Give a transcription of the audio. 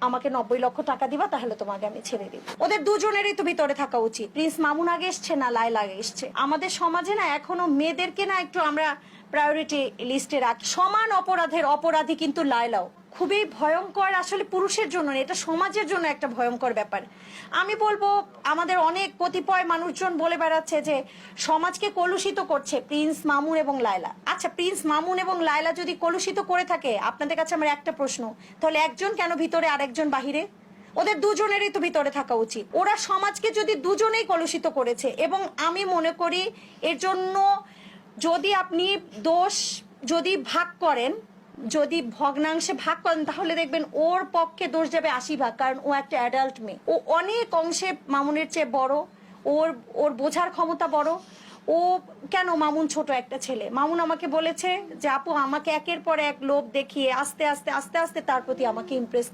আমাকে 90 লক্ষ টাকা দিবা, তাহলে তোমাকে আমি ছেড়ে দিব। ওদের দুজনেরই তো ভিতরে থাকা উচিত। প্রিন্স মামুন আগে এসছে না লায়লা আগে এসছে? আমাদের সমাজে না এখনো মেয়েদেরকে না একটু আমরা প্রায়োরিটি লিস্টে রাখি। সমান অপরাধের অপরাধী কিন্তু লায়লাও। খুবই ভয়ঙ্কর আসলে, পুরুষের জন্য না, এটা সমাজের জন্য একটা ভয়ঙ্কর ব্যাপার। আমি বলবো আমাদের অনেক কতিপয় মানুষজন বলে বেড়াচ্ছে যে সমাজকে কলুষিত করছে প্রিন্স মামুন এবং লায়লা। আচ্ছা, প্রিন্স মামুন এবং লায়লা যদি কলুষিত করে থাকে, আপনাদের কাছে আমার একটা প্রশ্ন, তাহলে একজন কেন ভিতরে আর একজন বাহিরে? ওদের দুজনেরই তো ভিতরে থাকা উচিত। ওরা সমাজকে যদি দুজনেই কলুষিত করেছে, এবং আমি মনে করি এর জন্য যদি আপনি দোষ যদি ভাগ করেন, যদি ভগ্নাংশে ভাগ করেন, তাহলে দেখবেন ওর পক্ষে দোষ যাবে 80 ভাগ, কারণ ও একটা অ্যাডাল্ট মেয়ে। ও অনেক অংশে মামুনের চেয়ে বড়, ওর বোঝার ক্ষমতা বড়। ও কেন, মামুন ছোট একটা ছেলে। মামুন আমাকে বলেছে যে আপু আমাকে একের পর এক লোভ দেখিয়ে আস্তে আস্তে আস্তে আস্তে তার প্রতি আমাকে ইমপ্রেস